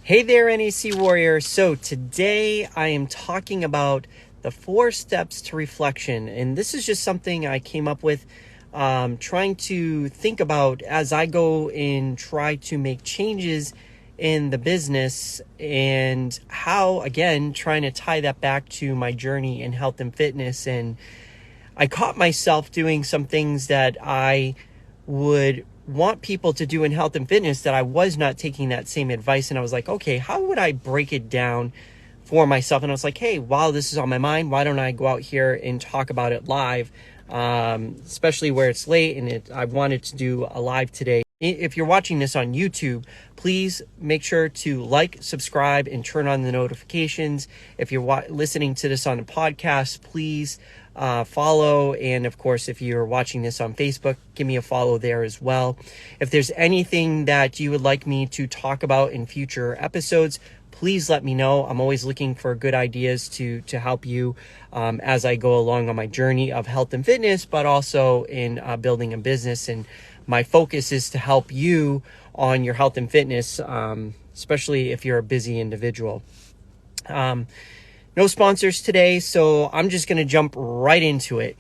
Hey there, NAC Warrior. So today I am talking about the 4 steps to reflection. And this is just something I came up with trying to think about as I go and try to make changes in the business, and how, again, trying to tie that back to my journey in health and fitness. And I caught myself doing some things that I would want people to do in health and fitness that I was not taking that same advice. And I was like, okay, how would I break it down for myself? And I was like, hey, while this is on my mind, why don't I go out here and talk about it live, especially where it's late, and I wanted to do a live today. If you're watching this on YouTube, please make sure to like, subscribe, and turn on the notifications. If you're listening to this on a podcast, please follow. And of course, if you're watching this on Facebook, give me a follow there as well. If there's anything that you would like me to talk about in future episodes, please let me know. I'm always looking for good ideas to help you as I go along on my journey of health and fitness, but also in building a business. And my focus is to help you on your health and fitness, especially if you're a busy individual. No sponsors today, so I'm just going to jump right into it.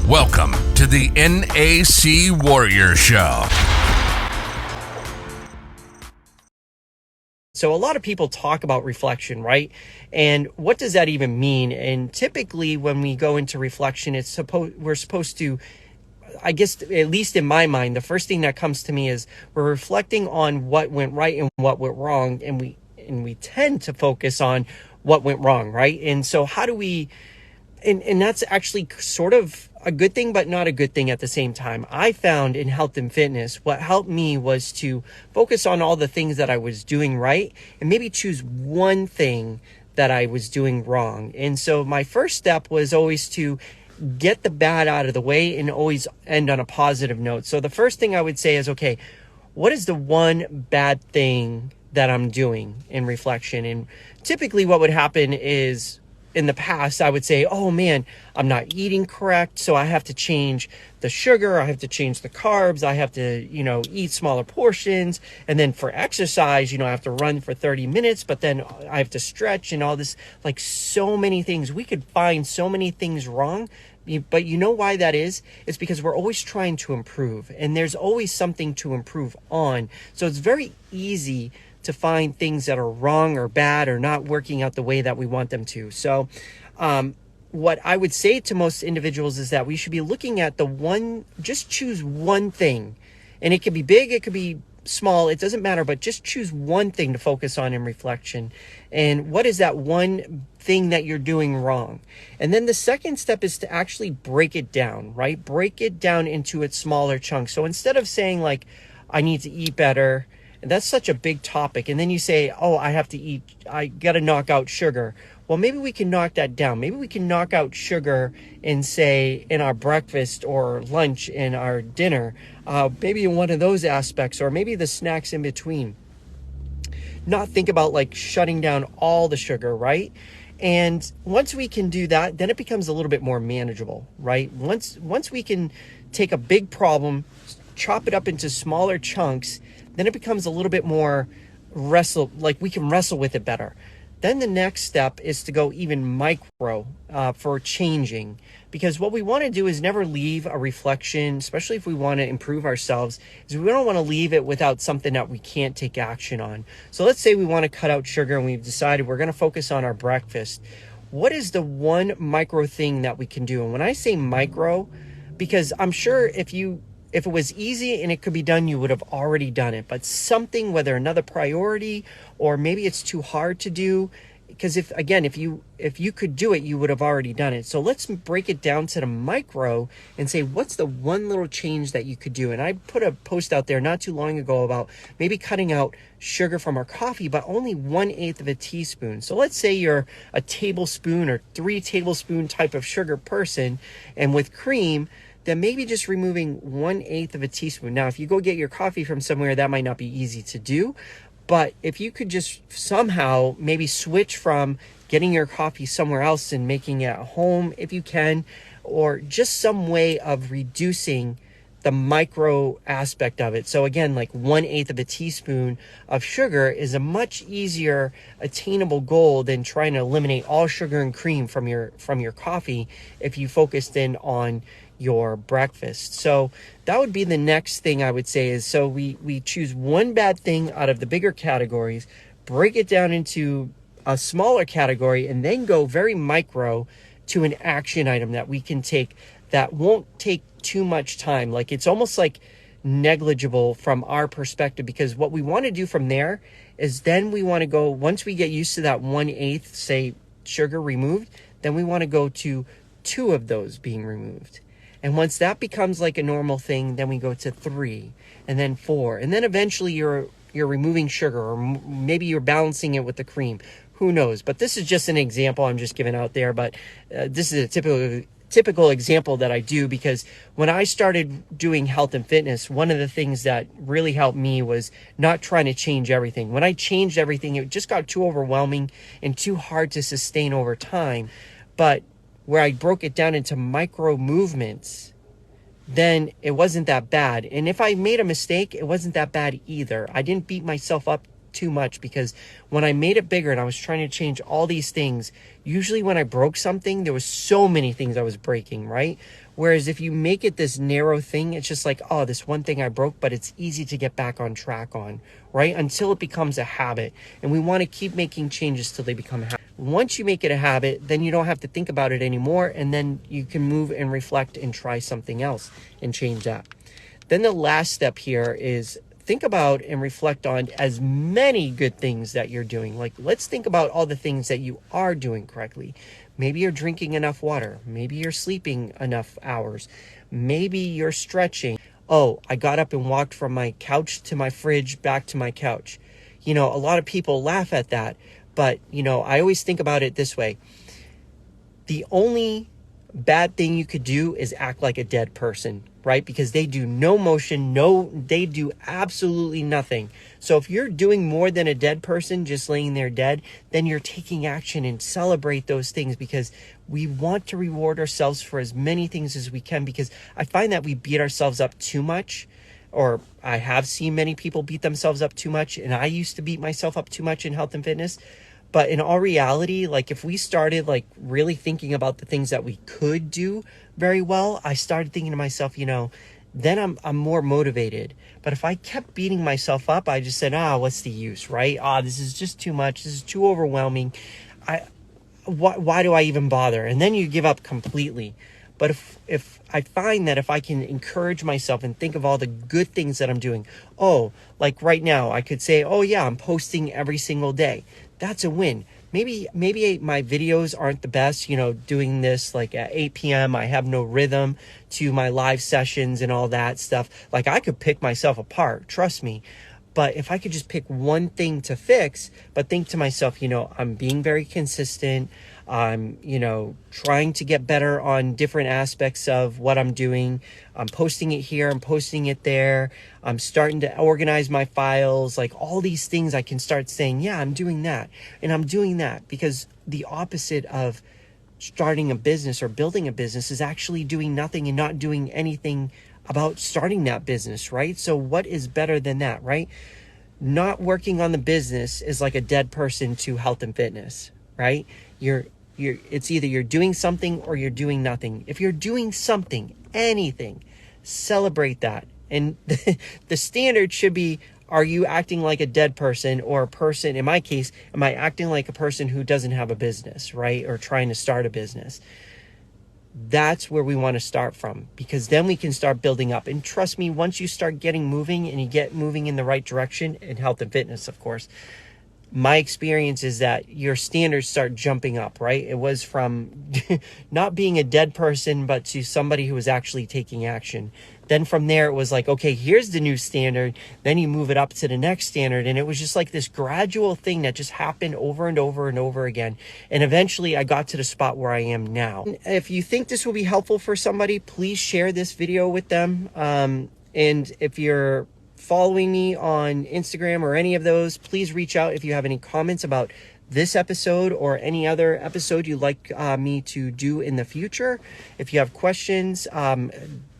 Welcome to the NAC Warrior Show. So a lot of people talk about reflection, right? And what does that even mean? And typically when we go into reflection, we're supposed to, I guess, at least in my mind, the first thing that comes to me is we're reflecting on what went right and what went wrong, and we tend to focus on what went wrong, right? And so how do we, and that's actually sort of a good thing, but not a good thing at the same time. I found in health and fitness, what helped me was to focus on all the things that I was doing right and maybe choose one thing that I was doing wrong. And so my first step was always to get the bad out of the way and always end on a positive note. So the first thing I would say is, okay, what is the one bad thing that I'm doing in reflection? And typically what would happen is, in the past, I would say, oh man, I'm not eating correct, so I have to change the sugar, I have to change the carbs, I have to, eat smaller portions. And then for exercise, I have to run for 30 minutes, but then I have to stretch and all this, like so many things. We could find so many things wrong. But you know why that is? It's because we're always trying to improve, and there's always something to improve on. So it's very easy to find things that are wrong or bad or not working out the way that we want them to. So what I would say to most individuals is that we should be looking at just choose one thing. And it could be big, it could be small, it doesn't matter, but just choose one thing to focus on in reflection. And what is that one thing that you're doing wrong? And then the second step is to actually break it down, right? Break it down into its smaller chunks. So instead of saying like, I need to eat better, and that's such a big topic, and then you say, oh, I got to knock out sugar. Well, maybe we can knock that down. Maybe we can knock out sugar in, say, in our breakfast or lunch, in our dinner, maybe in one of those aspects, or maybe the snacks in between. Not think about like shutting down all the sugar, right? And once we can do that, then it becomes a little bit more manageable, right? Once we can take a big problem, chop it up into smaller chunks, then it becomes a little bit more we can wrestle with it better. Then the next step is to go even micro for changing, because what we want to do is never leave a reflection, especially if we want to improve ourselves, is we don't want to leave it without something that we can't take action on. So let's say we want to cut out sugar and we've decided we're going to focus on our breakfast. What is the one micro thing that we can do? And when I say micro, because I'm sure if it was easy and it could be done, you would have already done it. But something, whether another priority or maybe it's too hard to do, because if you could do it, you would have already done it. So let's break it down to the micro and say, what's the one little change that you could do? And I put a post out there not too long ago about maybe cutting out sugar from our coffee, but only 1/8 of a teaspoon. So let's say you're a tablespoon or 3 tablespoon type of sugar person, and with cream, then maybe just removing 1/8 of a teaspoon. Now, if you go get your coffee from somewhere, that might not be easy to do. But if you could just somehow maybe switch from getting your coffee somewhere else and making it at home, if you can, or just some way of reducing the micro aspect of it. So again, like 1/8 of a teaspoon of sugar is a much easier attainable goal than trying to eliminate all sugar and cream from your coffee if you focused in on your breakfast. So that would be the next thing I would say is, so we choose one bad thing out of the bigger categories, break it down into a smaller category, and then go very micro to an action item that we can take that won't take too much time. Like it's almost like negligible from our perspective, because what we want to do from there is then we want to go, once we get used to that 1/8, say, sugar removed, then we want to go to 2 of those being removed. And once that becomes like a normal thing, then we go to 3 and then 4. And then eventually you're removing sugar, or maybe you're balancing it with the cream. Who knows? But this is just an example I'm just giving out there. But this is a typical example that I do, because when I started doing health and fitness, one of the things that really helped me was not trying to change everything. When I changed everything, it just got too overwhelming and too hard to sustain over time. But where I broke it down into micro movements, then it wasn't that bad. And if I made a mistake, it wasn't that bad either. I didn't beat myself up too much, because when I made it bigger and I was trying to change all these things, usually when I broke something, there was so many things I was breaking, right? Whereas if you make it this narrow thing, it's just like, oh, this one thing I broke, but it's easy to get back on track on, right? Until it becomes a habit. And we want to keep making changes till they become a habit. Once you make it a habit, then you don't have to think about it anymore. And then you can move and reflect and try something else and change that. Then the last step here is think about and reflect on as many good things that you're doing. Like, let's think about all the things that you are doing correctly. Maybe you're drinking enough water. Maybe you're sleeping enough hours. Maybe you're stretching. Oh, I got up and walked from my couch to my fridge, back to my couch. You know, a lot of people laugh at that. But, you know, I always think about it this way. The only bad thing you could do is act like a dead person, right? Because they do no motion, they do absolutely nothing. So if you're doing more than a dead person, just laying there dead, then you're taking action, and celebrate those things, because we want to reward ourselves for as many things as we can, because I find that we beat ourselves up too much, or I have seen many people beat themselves up too much, and I used to beat myself up too much in health and fitness. But in all reality, like if we started like really thinking about the things that we could do very well, I started thinking to myself, you know, then I'm more motivated. But if I kept beating myself up, I just said, what's the use, right? This is just too much. This is too overwhelming. Why do I even bother? And then you give up completely. But if I find that if I can encourage myself and think of all the good things that I'm doing, like right now, I could say, yeah, I'm posting every single day. That's a win. Maybe my videos aren't the best, you know, doing this like at 8 p.m. I have no rhythm to my live sessions and all that stuff. Like I could pick myself apart, trust me. But if I could just pick one thing to fix, but think to myself, you know, I'm being very consistent. I'm, you know, trying to get better on different aspects of what I'm doing. I'm posting it here, I'm posting it there. I'm starting to organize my files, like all these things I can start saying, yeah, I'm doing that. And I'm doing that, because the opposite of starting a business or building a business is actually doing nothing and not doing anything about starting that business, right? So what is better than that, right? Not working on the business is like a dead person to health and fitness, right? It's either you're doing something or you're doing nothing. If you're doing something, anything, celebrate that. And the standard should be, are you acting like a dead person, or a person, in my case, am I acting like a person who doesn't have a business, right? Or trying to start a business. That's where we want to start from, because then we can start building up. And trust me, once you start getting moving and you get moving in the right direction, in health and fitness, of course, my experience is that your standards start jumping up, right? It was from not being a dead person, but to somebody who was actually taking action. Then from there, it was like, okay, here's the new standard. Then you move it up to the next standard. And it was just like this gradual thing that just happened over and over and over again. And eventually I got to the spot where I am now. If you think this will be helpful for somebody, please share this video with them. And if you're following me on Instagram or any of those, please reach out if you have any comments about this episode or any other episode you'd like me to do in the future. If you have questions,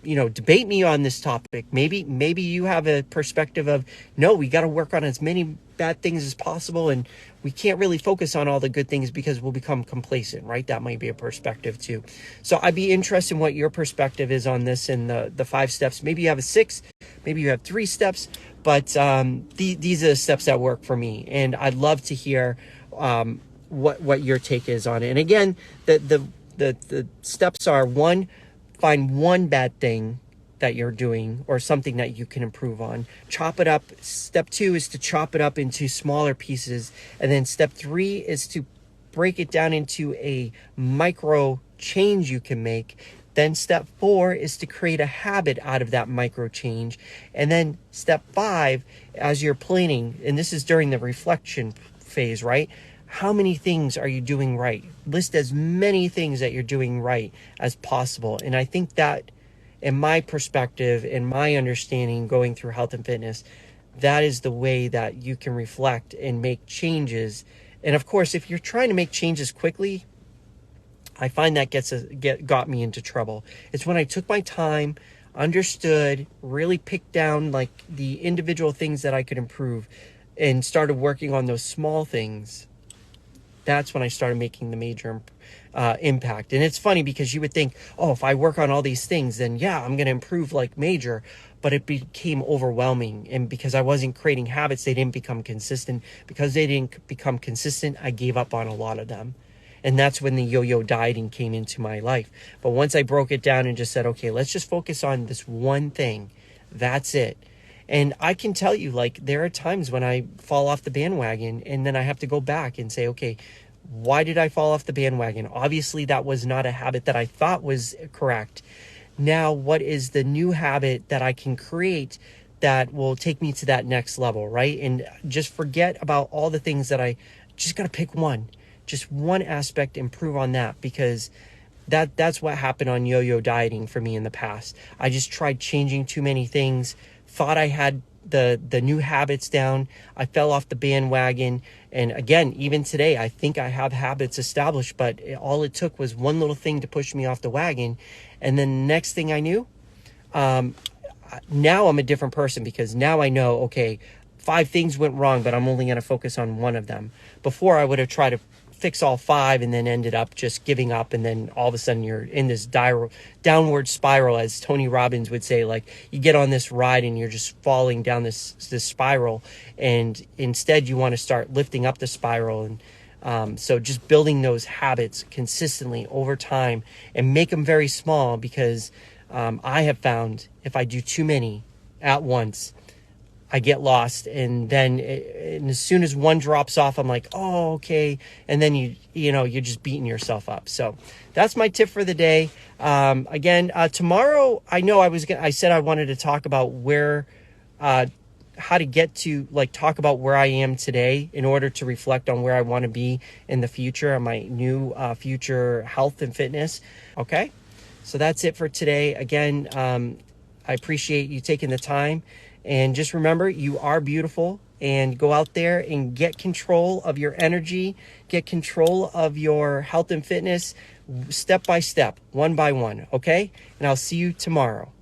debate me on this topic. Maybe you have a perspective of, no, we got to work on as many bad things as possible, and we can't really focus on all the good things because we'll become complacent, right? That might be a perspective too. So I'd be interested in what your perspective is on this and the 5 steps. Maybe you have a 6, maybe you have 3 steps, but these are the steps that work for me, and I'd love to hear what your take is on it. And again, the steps are: 1, find one bad thing that you're doing or something that you can improve on. Chop it up. Step 2 is to chop it up into smaller pieces. And then step 3 is to break it down into a micro change you can make. Then step 4 is to create a habit out of that micro change. And then step 5, as you're planning, and this is during the reflection phase, right? How many things are you doing right? List as many things that you're doing right as possible. And I think that, in my perspective, in my understanding, going through health and fitness, that is the way that you can reflect and make changes. And of course, if you're trying to make changes quickly, I find that got me into trouble. It's when I took my time, understood, really picked down like the individual things that I could improve, and started working on those small things. That's when I started making the major impact. And it's funny because you would think, oh, if I work on all these things, then yeah, I'm going to improve like major. But it became overwhelming. And because I wasn't creating habits, they didn't become consistent. Because they didn't become consistent, I gave up on a lot of them. And that's when the yo-yo dieting came into my life. But once I broke it down and just said, okay, let's just focus on this one thing. That's it. And I can tell you, like, there are times when I fall off the bandwagon and then I have to go back and say, okay, why did I fall off the bandwagon? Obviously, that was not a habit that I thought was correct. Now, what is the new habit that I can create that will take me to that next level, right? And just forget about all the things that I just got to pick one. Just one aspect, improve on that, because that's what happened on yo-yo dieting for me in the past. I just tried changing too many things, thought I had the new habits down. I fell off the bandwagon. And again, even today, I think I have habits established, but all it took was one little thing to push me off the wagon. And then the next thing I knew, now I'm a different person, because now I know, okay, 5 things went wrong, but I'm only going to focus on one of them. Before, I would have tried to fix all 5 and then ended up just giving up, and then all of a sudden you're in this downward spiral, as Tony Robbins would say. Like, you get on this ride and you're just falling down this spiral, and instead you want to start lifting up the spiral. And so just building those habits consistently over time and make them very small, because I have found if I do too many at once, I get lost, and then and as soon as one drops off, I'm like, oh, okay. And then you're just beating yourself up. So that's my tip for the day. Again, tomorrow, I know I said I wanted to talk about how to get to, like, talk about where I am today in order to reflect on where I want to be in the future, on my new future health and fitness. Okay. So that's it for today. Again, I appreciate you taking the time. And just remember, you are beautiful, and go out there and get control of your energy, get control of your health and fitness, step by step, one by one, okay? And I'll see you tomorrow.